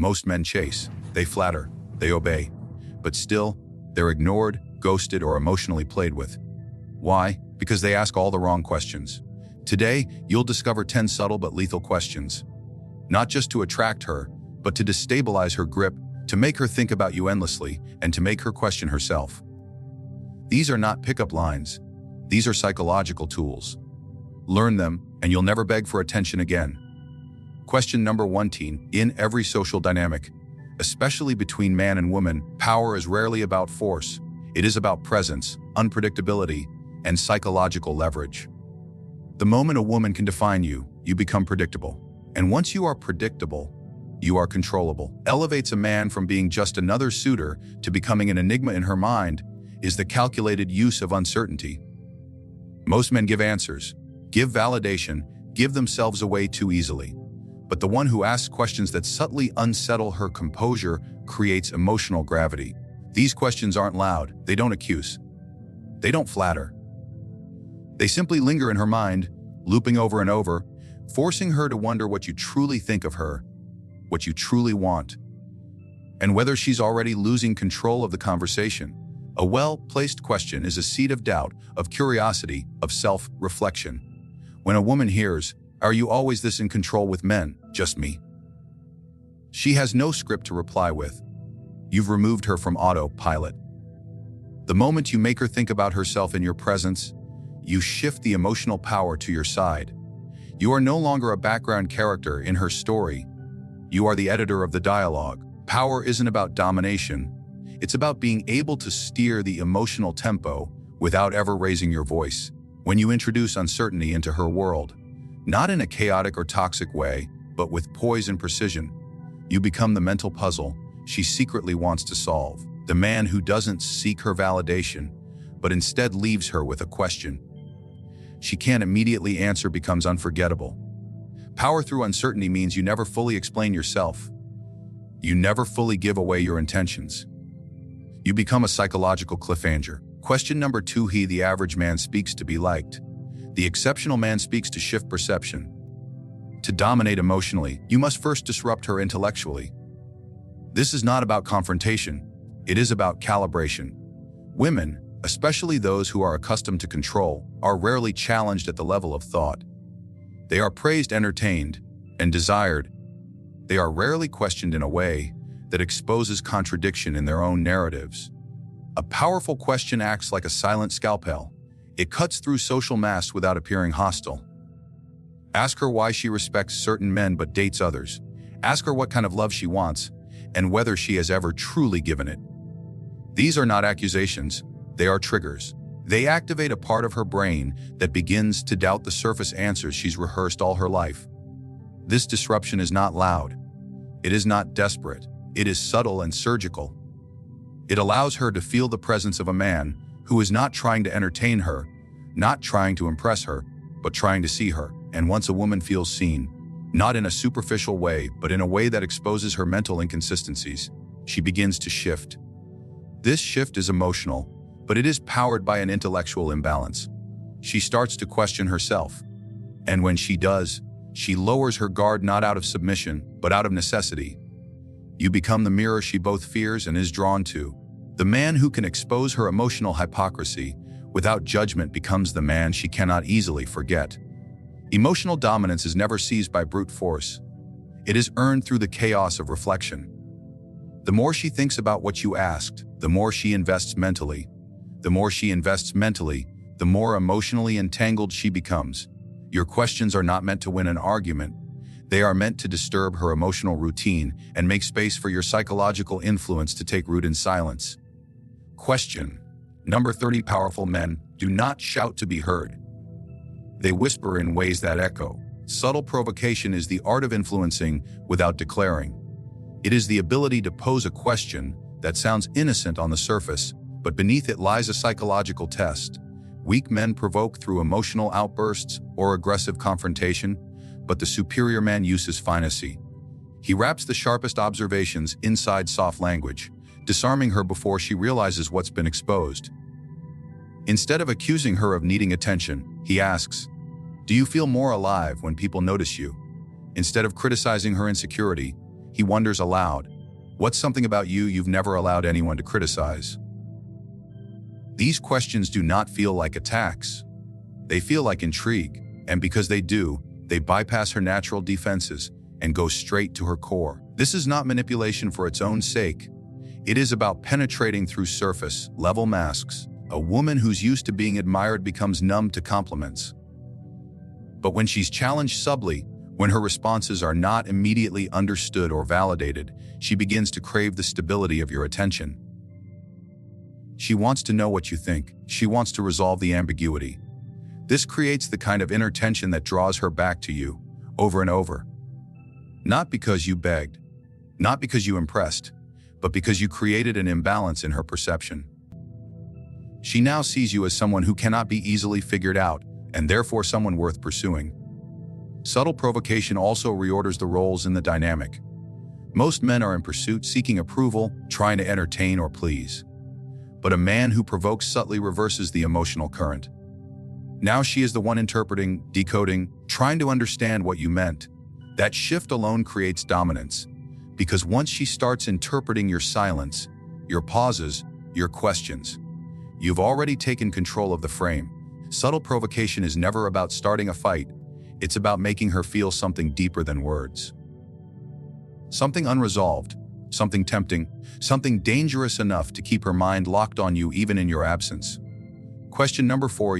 Most men chase, they flatter, they obey, but still, they're ignored, ghosted, or emotionally played with. Why? Because they ask all the wrong questions. Today, you'll discover 10 subtle but lethal questions. Not just to attract her, but to destabilize her grip, to make her think about you endlessly, and to make her question herself. These are not pickup lines. These are psychological tools. Learn them, and you'll never beg for attention again. Question number 1. In every social dynamic, especially between man and woman, power is rarely about force. It is about presence, unpredictability, and psychological leverage. The moment a woman can define you, you become predictable. And once you are predictable, you are controllable. Elevates a man from being just another suitor to becoming an enigma in her mind is the calculated use of uncertainty. Most men give answers, give validation, give themselves away too easily. But the one who asks questions that subtly unsettle her composure creates emotional gravity. These questions aren't loud, they don't accuse, they don't flatter. They simply linger in her mind, looping over and over, forcing her to wonder what you truly think of her, what you truly want, and whether she's already losing control of the conversation. A well-placed question is a seed of doubt, of curiosity, of self-reflection. When a woman hears, "Are you always this in control with men? Just me?" she has no script to reply with. You've removed her from autopilot. The moment you make her think about herself in your presence, you shift the emotional power to your side. You are no longer a background character in her story. You are the editor of the dialogue. Power isn't about domination. It's about being able to steer the emotional tempo without ever raising your voice. When you introduce uncertainty into her world, not in a chaotic or toxic way, but with poise and precision, you become the mental puzzle she secretly wants to solve. The man who doesn't seek her validation, but instead leaves her with a question she can't immediately answer becomes unforgettable. Power through uncertainty means you never fully explain yourself. You never fully give away your intentions. You become a psychological cliffhanger. Question number 2. The average man speaks to be liked. The exceptional man speaks to shift perception. To dominate emotionally, you must first disrupt her intellectually. This is not about confrontation. It is about calibration. Women, especially those who are accustomed to control, are rarely challenged at the level of thought. They are praised, entertained, and desired. They are rarely questioned in a way that exposes contradiction in their own narratives. A powerful question acts like a silent scalpel. It cuts through social masks without appearing hostile. Ask her why she respects certain men but dates others. Ask her what kind of love she wants and whether she has ever truly given it. These are not accusations, they are triggers. They activate a part of her brain that begins to doubt the surface answers she's rehearsed all her life. This disruption is not loud. It is not desperate. It is subtle and surgical. It allows her to feel the presence of a man who is not trying to entertain her, not trying to impress her, but trying to see her. And once a woman feels seen, not in a superficial way, but in a way that exposes her mental inconsistencies, she begins to shift. This shift is emotional, but it is powered by an intellectual imbalance. She starts to question herself. And when she does, she lowers her guard not out of submission, but out of necessity. You become the mirror she both fears and is drawn to. The man who can expose her emotional hypocrisy without judgment becomes the man she cannot easily forget. Emotional dominance is never seized by brute force. It is earned through the chaos of reflection. The more she thinks about what you asked, the more she invests mentally. The more she invests mentally, the more emotionally entangled she becomes. Your questions are not meant to win an argument. They are meant to disturb her emotional routine and make space for your psychological influence to take root in silence. Question number 30. Powerful men do not shout to be heard. They whisper in ways that echo. Subtle provocation is the art of influencing without declaring. It is the ability to pose a question that sounds innocent on the surface, but beneath it lies a psychological test. Weak men provoke through emotional outbursts or aggressive confrontation, but the superior man uses finesse. He wraps the sharpest observations inside soft language, disarming her before she realizes what's been exposed. Instead of accusing her of needing attention, he asks, "Do you feel more alive when people notice you?" Instead of criticizing her insecurity, he wonders aloud, what's something about you you've never allowed anyone to criticize? These questions do not feel like attacks. They feel like intrigue, and because they do, they bypass her natural defenses and go straight to her core. This is not manipulation for its own sake. It is about penetrating through surface-level masks. A woman who's used to being admired becomes numb to compliments. But when she's challenged subtly, when her responses are not immediately understood or validated, she begins to crave the stability of your attention. She wants to know what you think. She wants to resolve the ambiguity. This creates the kind of inner tension that draws her back to you, over and over. Not because you begged, not because you impressed, but because you created an imbalance in her perception. She now sees you as someone who cannot be easily figured out, and therefore someone worth pursuing. Subtle provocation also reorders the roles in the dynamic. Most men are in pursuit, seeking approval, trying to entertain or please. But a man who provokes subtly reverses the emotional current. Now she is the one interpreting, decoding, trying to understand what you meant. That shift alone creates dominance, because once she starts interpreting your silence, your pauses, your questions, you've already taken control of the frame. Subtle provocation is never about starting a fight. It's about making her feel something deeper than words. Something unresolved, something tempting, something dangerous enough to keep her mind locked on you even in your absence. Question number 4.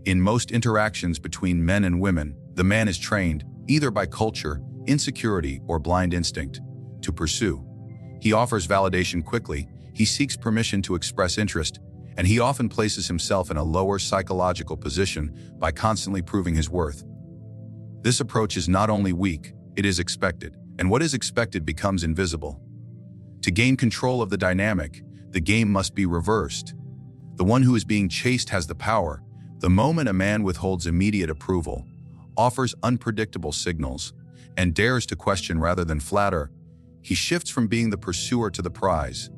In most interactions between men and women, the man is trained, either by culture, insecurity, or blind instinct, to pursue. He offers validation quickly, he seeks permission to express interest, and he often places himself in a lower psychological position by constantly proving his worth. This approach is not only weak, it is expected, and what is expected becomes invisible. To gain control of the dynamic, the game must be reversed. The one who is being chased has the power. The moment a man withholds immediate approval, offers unpredictable signals, and dares to question rather than flatter, he shifts from being the pursuer to the prize.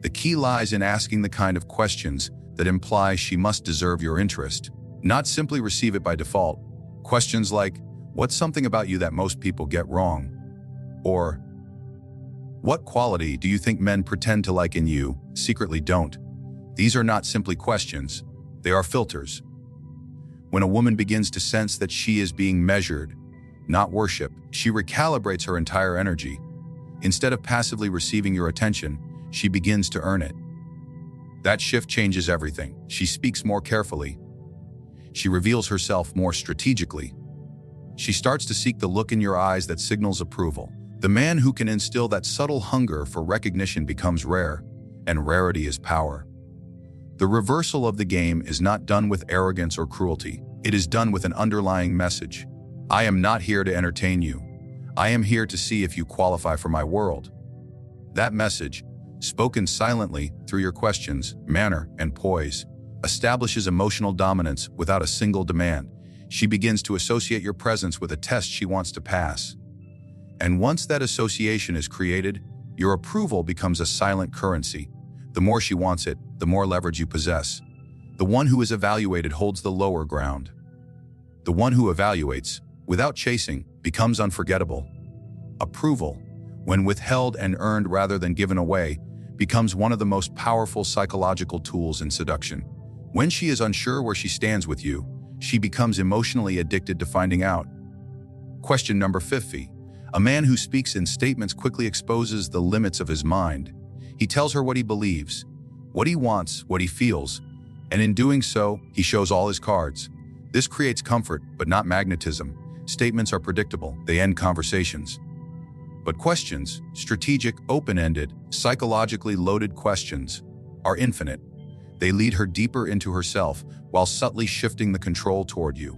The key lies in asking the kind of questions that imply she must deserve your interest, not simply receive it by default. Questions like, what's something about you that most people get wrong? Or, what quality do you think men pretend to like in you, secretly don't? These are not simply questions, they are filters. When a woman begins to sense that she is being measured, not worshipped, she recalibrates her entire energy. Instead of passively receiving your attention, she begins to earn it. That shift changes everything. She speaks more carefully. She reveals herself more strategically. She starts to seek the look in your eyes that signals approval. The man who can instill that subtle hunger for recognition becomes rare, and rarity is power. The reversal of the game is not done with arrogance or cruelty. It is done with an underlying message. I am not here to entertain you. I am here to see if you qualify for my world. That message, spoken silently through your questions, manner, and poise, establishes emotional dominance without a single demand. She begins to associate your presence with a test she wants to pass. And once that association is created, your approval becomes a silent currency. The more she wants it, the more leverage you possess. The one who is evaluated holds the lower ground. The one who evaluates, without chasing, becomes unforgettable. Approval, when withheld and earned rather than given away, becomes one of the most powerful psychological tools in seduction. When she is unsure where she stands with you, she becomes emotionally addicted to finding out. Question number 50. A man who speaks in statements quickly exposes the limits of his mind. He tells her what he believes, what he wants, what he feels, and in doing so, he shows all his cards. This creates comfort, but not magnetism. Statements are predictable, they end conversations. But questions, strategic, open-ended, psychologically loaded questions, are infinite. They lead her deeper into herself while subtly shifting the control toward you.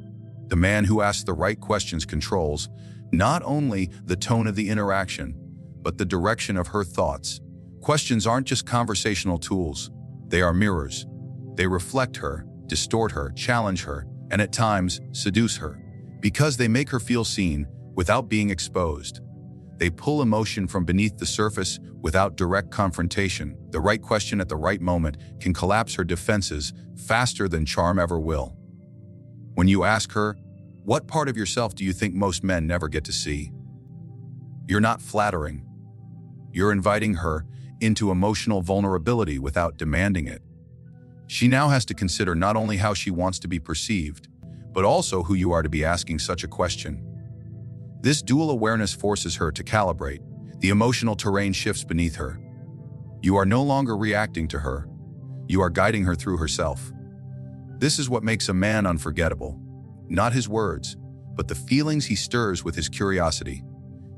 The man who asks the right questions controls not only the tone of the interaction, but the direction of her thoughts. Questions aren't just conversational tools, they are mirrors. They reflect her, distort her, challenge her, and at times, seduce her. Because they make her feel seen without being exposed. They pull emotion from beneath the surface without direct confrontation. The right question at the right moment can collapse her defenses faster than charm ever will. When you ask her, what part of yourself do you think most men never get to see? You're not flattering, You're inviting her into emotional vulnerability without demanding it. She now has to consider not only how she wants to be perceived, but also who you are to be asking such a question. This dual awareness forces her to calibrate. The emotional terrain shifts beneath her. You are no longer reacting to her. You are guiding her through herself. This is what makes a man unforgettable. Not his words, but the feelings he stirs with his curiosity.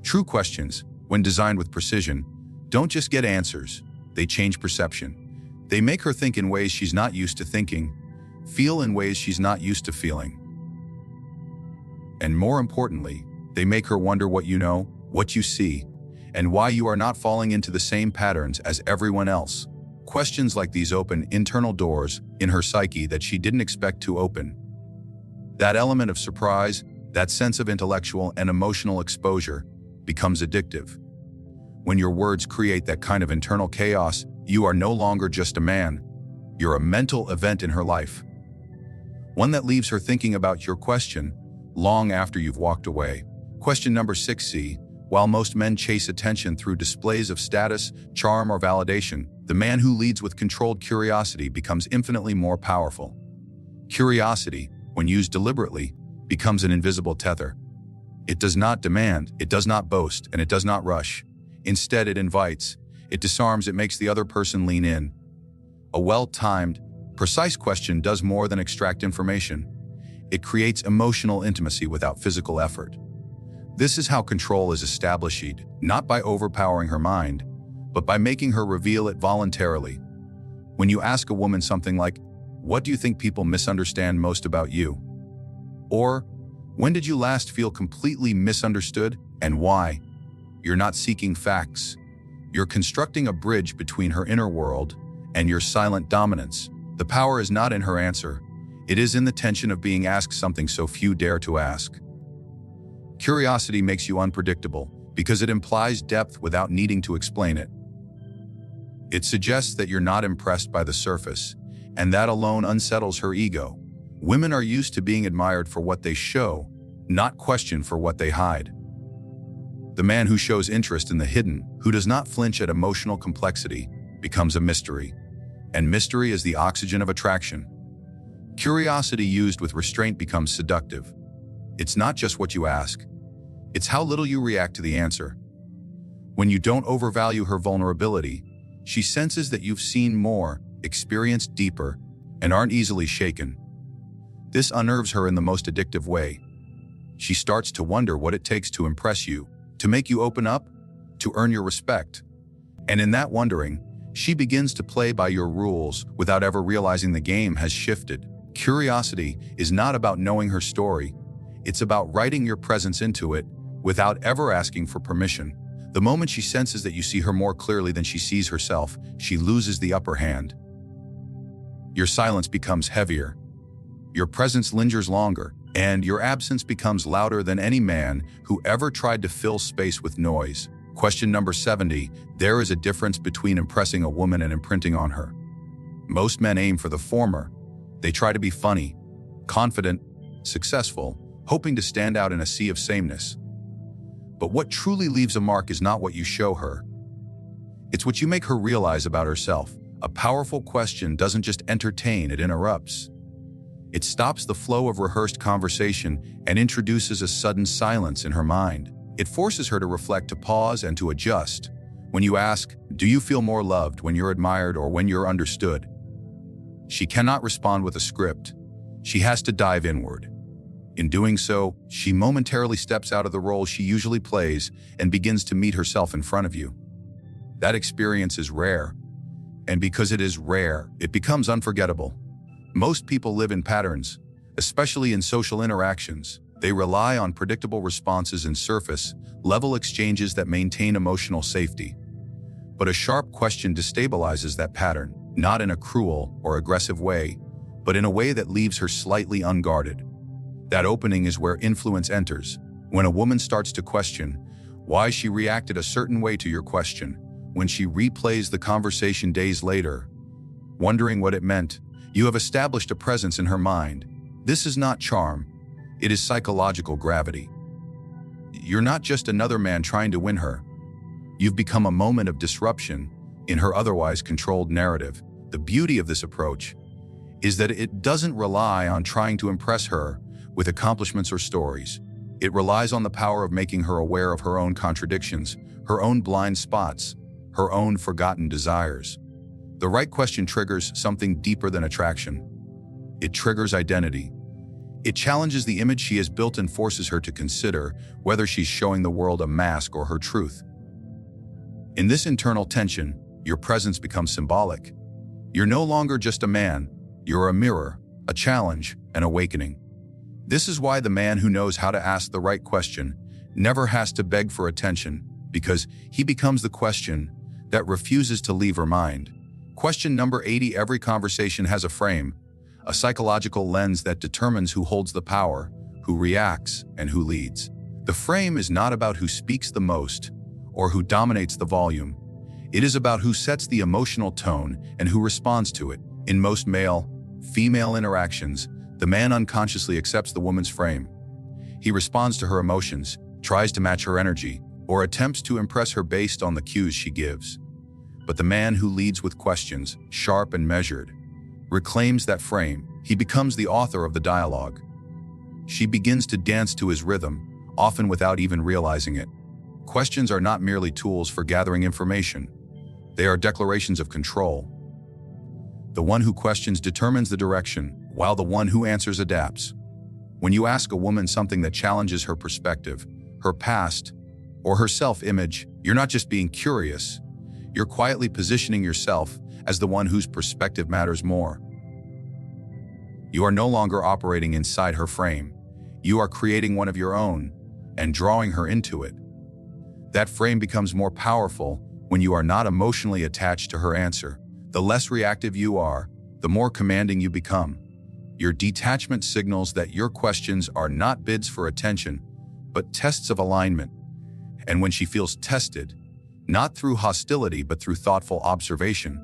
True questions, when designed with precision, don't just get answers. They change perception. They make her think in ways she's not used to thinking, feel in ways she's not used to feeling. And more importantly, they make her wonder what you know, what you see, and why you are not falling into the same patterns as everyone else. Questions like these open internal doors in her psyche that she didn't expect to open. That element of surprise, that sense of intellectual and emotional exposure, becomes addictive. When your words create that kind of internal chaos, you are no longer just a man. You're a mental event in her life. One that leaves her thinking about your question long after you've walked away. Question number 6C. While most men chase attention through displays of status, charm, or validation, the man who leads with controlled curiosity becomes infinitely more powerful. Curiosity, when used deliberately, becomes an invisible tether. It does not demand, it does not boast, and it does not rush. Instead, it invites, it disarms, it makes the other person lean in. A well-timed, precise question does more than extract information. It creates emotional intimacy without physical effort. This is how control is established, not by overpowering her mind, but by making her reveal it voluntarily. When you ask a woman something like, "What do you think people misunderstand most about you?" Or, "When did you last feel completely misunderstood, and why?" You're not seeking facts. You're constructing a bridge between her inner world and your silent dominance. The power is not in her answer. It is in the tension of being asked something so few dare to ask. Curiosity makes you unpredictable because it implies depth without needing to explain it. It suggests that you're not impressed by the surface, and that alone unsettles her ego. Women are used to being admired for what they show, not questioned for what they hide. The man who shows interest in the hidden, who does not flinch at emotional complexity, becomes a mystery. And mystery is the oxygen of attraction. Curiosity used with restraint becomes seductive. It's not just what you ask. It's how little you react to the answer. When you don't overvalue her vulnerability, she senses that you've seen more, experienced deeper, and aren't easily shaken. This unnerves her in the most addictive way. She starts to wonder what it takes to impress you, to make you open up, to earn your respect. And in that wondering, she begins to play by your rules without ever realizing the game has shifted. Curiosity is not about knowing her story. It's about writing your presence into it without ever asking for permission. The moment she senses that you see her more clearly than she sees herself, she loses the upper hand. Your silence becomes heavier. Your presence lingers longer, and your absence becomes louder than any man who ever tried to fill space with noise. Question number 70. There is a difference between impressing a woman and imprinting on her. Most men aim for the former. They try to be funny, confident, successful, hoping to stand out in a sea of sameness. But what truly leaves a mark is not what you show her. It's what you make her realize about herself. A powerful question doesn't just entertain, it interrupts. It stops the flow of rehearsed conversation and introduces a sudden silence in her mind. It forces her to reflect, to pause, and to adjust. When you ask, "Do you feel more loved when you're admired or when you're understood?" she cannot respond with a script. She has to dive inward. In doing so, she momentarily steps out of the role she usually plays and begins to meet herself in front of you. That experience is rare. And because it is rare, it becomes unforgettable. Most people live in patterns, especially in social interactions. They rely on predictable responses and surface-level exchanges that maintain emotional safety. But a sharp question destabilizes that pattern, not in a cruel or aggressive way, but in a way that leaves her slightly unguarded. That opening is where influence enters. When a woman starts to question why she reacted a certain way to your question, when she replays the conversation days later, wondering what it meant, you have established a presence in her mind. This is not charm. It is psychological gravity. You're not just another man trying to win her. You've become a moment of disruption in her otherwise controlled narrative. The beauty of this approach is that it doesn't rely on trying to impress her with accomplishments or stories. It relies on the power of making her aware of her own contradictions, her own blind spots, her own forgotten desires. The right question triggers something deeper than attraction. It triggers identity. It challenges the image she has built and forces her to consider whether she's showing the world a mask or her truth. In this internal tension, your presence becomes symbolic. You're no longer just a man, you're a mirror, a challenge, an awakening. This is why the man who knows how to ask the right question never has to beg for attention, because he becomes the question that refuses to leave her mind. Question number 80. Every conversation has a frame, a psychological lens that determines who holds the power, who reacts, and who leads. The frame is not about who speaks the most or who dominates the volume. It is about who sets the emotional tone and who responds to it. In most male-female interactions, the man unconsciously accepts the woman's frame. He responds to her emotions, tries to match her energy, or attempts to impress her based on the cues she gives. But the man who leads with questions, sharp and measured, reclaims that frame. He becomes the author of the dialogue. She begins to dance to his rhythm, often without even realizing it. Questions are not merely tools for gathering information. They are declarations of control. The one who questions determines the direction, while the one who answers adapts. When you ask a woman something that challenges her perspective, her past, or her self-image, you're not just being curious. You're quietly positioning yourself as the one whose perspective matters more. You are no longer operating inside her frame. You are creating one of your own and drawing her into it. That frame becomes more powerful when you are not emotionally attached to her answer. The less reactive you are, the more commanding you become. Your detachment signals that your questions are not bids for attention, but tests of alignment. And when she feels tested, not through hostility but through thoughtful observation,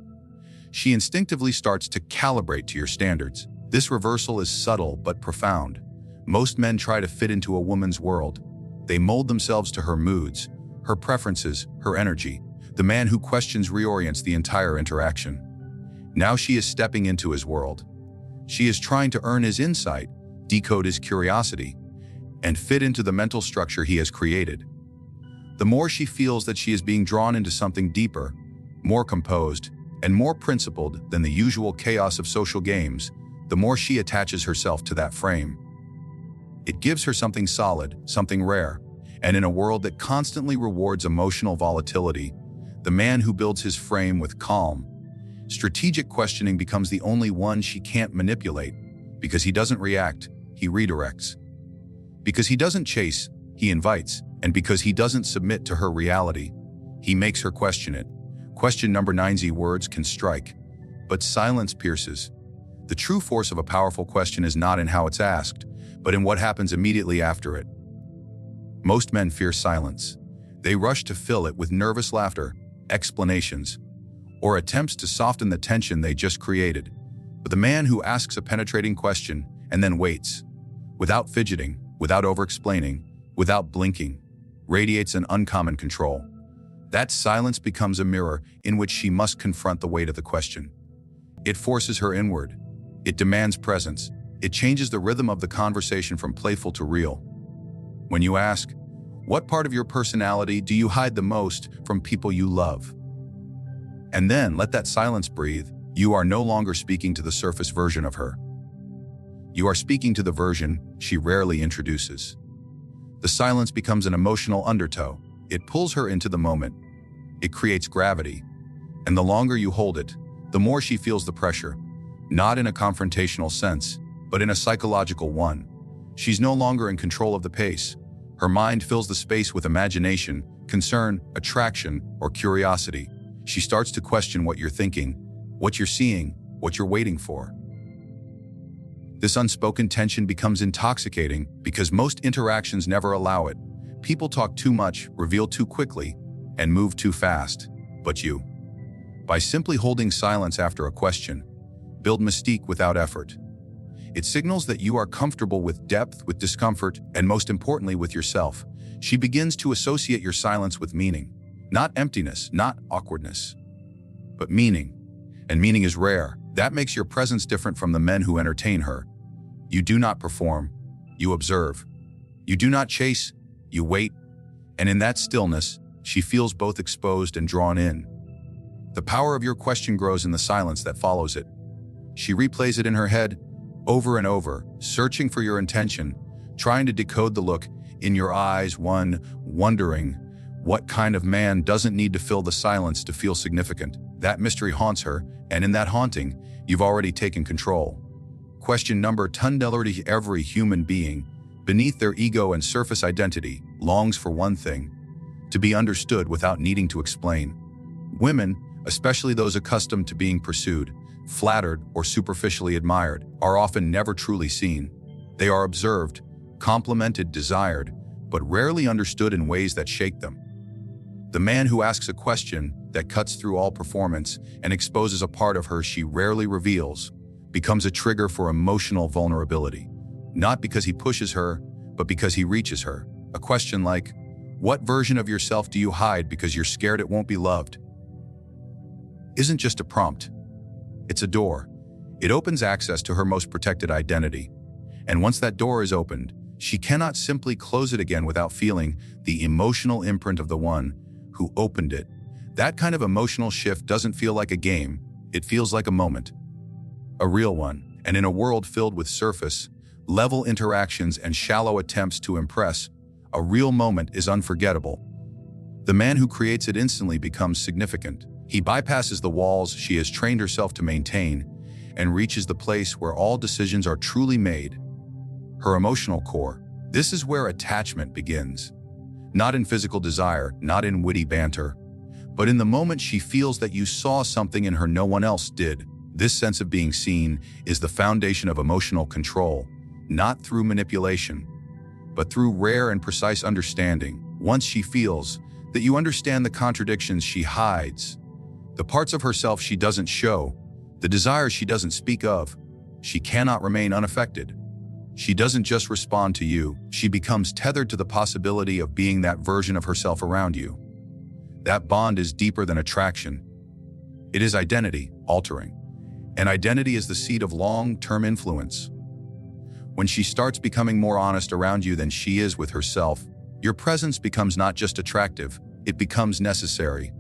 she instinctively starts to calibrate to your standards. This reversal is subtle but profound. Most men try to fit into a woman's world. They mold themselves to her moods, her preferences, her energy. The man who questions reorients the entire interaction. Now she is stepping into his world. She is trying to earn his insight, decode his curiosity, and fit into the mental structure he has created. The more she feels that she is being drawn into something deeper, more composed, and more principled than the usual chaos of social games, the more she attaches herself to that frame. It gives her something solid, something rare, and in a world that constantly rewards emotional volatility, the man who builds his frame with calm, strategic questioning becomes the only one she can't manipulate, because he doesn't react, he redirects. Because he doesn't chase, he invites, and because he doesn't submit to her reality, he makes her question it. Question number 90. Words can strike, but silence pierces. The true force of a powerful question is not in how it's asked, but in what happens immediately after it. Most men fear silence. They rush to fill it with nervous laughter, explanations, or attempts to soften the tension they just created. But the man who asks a penetrating question and then waits, without fidgeting, without over-explaining, without blinking, radiates an uncommon control. That silence becomes a mirror in which she must confront the weight of the question. It forces her inward. It demands presence. It changes the rhythm of the conversation from playful to real. When you ask, what part of your personality do you hide the most from people you love? And then let that silence breathe. You are no longer speaking to the surface version of her. You are speaking to the version she rarely introduces. The silence becomes an emotional undertow. It pulls her into the moment. It creates gravity. And the longer you hold it, the more she feels the pressure, not in a confrontational sense, but in a psychological one. She's no longer in control of the pace. Her mind fills the space with imagination, concern, attraction, or curiosity. She starts to question what you're thinking, what you're seeing, what you're waiting for. This unspoken tension becomes intoxicating because most interactions never allow it. People talk too much, reveal too quickly, and move too fast. But you, by simply holding silence after a question, build mystique without effort. It signals that you are comfortable with depth, with discomfort, and most importantly, with yourself. She begins to associate your silence with meaning, Not emptiness, not awkwardness, but meaning. And meaning is rare. That makes your presence different from the men who entertain her. You do not perform, you observe. You do not chase, you wait. And in that stillness, she feels both exposed and drawn in. The power of your question grows in the silence that follows it. She replays it in her head, over and over, searching for your intention, trying to decode the look in your eyes, wondering what kind of man doesn't need to fill the silence to feel significant. That mystery haunts her, and in that haunting, you've already taken control. Question number 10. Every human being, beneath their ego and surface identity, longs for one thing: to be understood without needing to explain. Women, especially those accustomed to being pursued, flattered, or superficially admired, are often never truly seen. They are observed, complimented, desired, but rarely understood in ways that shake them. The man who asks a question that cuts through all performance and exposes a part of her she rarely reveals becomes a trigger for emotional vulnerability. Not because he pushes her, but because he reaches her. A question like, "What version of yourself do you hide because you're scared it won't be loved?" isn't just a prompt. It's a door. It opens access to her most protected identity. And once that door is opened, she cannot simply close it again without feeling the emotional imprint of the one who opened it. That kind of emotional shift doesn't feel like a game, it feels like a moment. A real one. And in a world filled with surface-level interactions and shallow attempts to impress, a real moment is unforgettable. The man who creates it instantly becomes significant. He bypasses the walls she has trained herself to maintain and reaches the place where all decisions are truly made. Her emotional core. This is where attachment begins. Not in physical desire, not in witty banter, but in the moment she feels that you saw something in her no one else did. This sense of being seen is the foundation of emotional control, not through manipulation, but through rare and precise understanding. Once she feels that you understand the contradictions she hides, the parts of herself she doesn't show, the desires she doesn't speak of, she cannot remain unaffected. She doesn't just respond to you, she becomes tethered to the possibility of being that version of herself around you. That bond is deeper than attraction. It is identity altering. And identity is the seed of long-term influence. When she starts becoming more honest around you than she is with herself, your presence becomes not just attractive, it becomes necessary.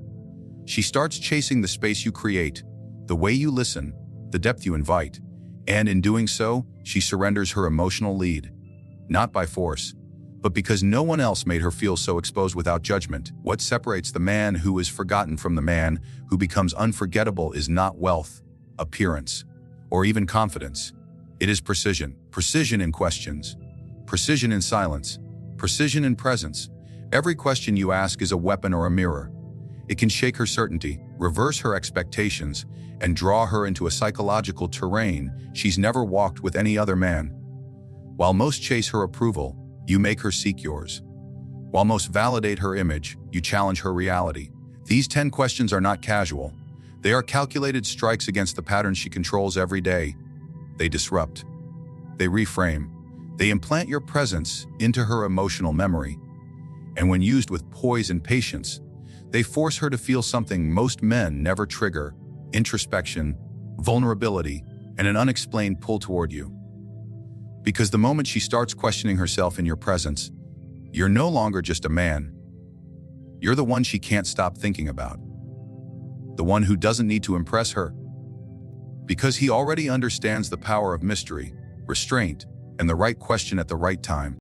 She starts chasing the space you create, the way you listen, the depth you invite, and in doing so, she surrenders her emotional lead. Not by force, but because no one else made her feel so exposed without judgment. What separates the man who is forgotten from the man who becomes unforgettable is not wealth, appearance, or even confidence. It is precision. Precision in questions, precision in silence, precision in presence. Every question you ask is a weapon or a mirror. It can shake her certainty, reverse her expectations, and draw her into a psychological terrain she's never walked with any other man. While most chase her approval, you make her seek yours. While most validate her image, you challenge her reality. These 10 questions are not casual. They are calculated strikes against the patterns she controls every day. They disrupt. They reframe. They implant your presence into her emotional memory. And when used with poise and patience, they force her to feel something most men never trigger: introspection, vulnerability, and an unexplained pull toward you. Because the moment she starts questioning herself in your presence, you're no longer just a man. You're the one she can't stop thinking about. The one who doesn't need to impress her. Because he already understands the power of mystery, restraint, and the right question at the right time.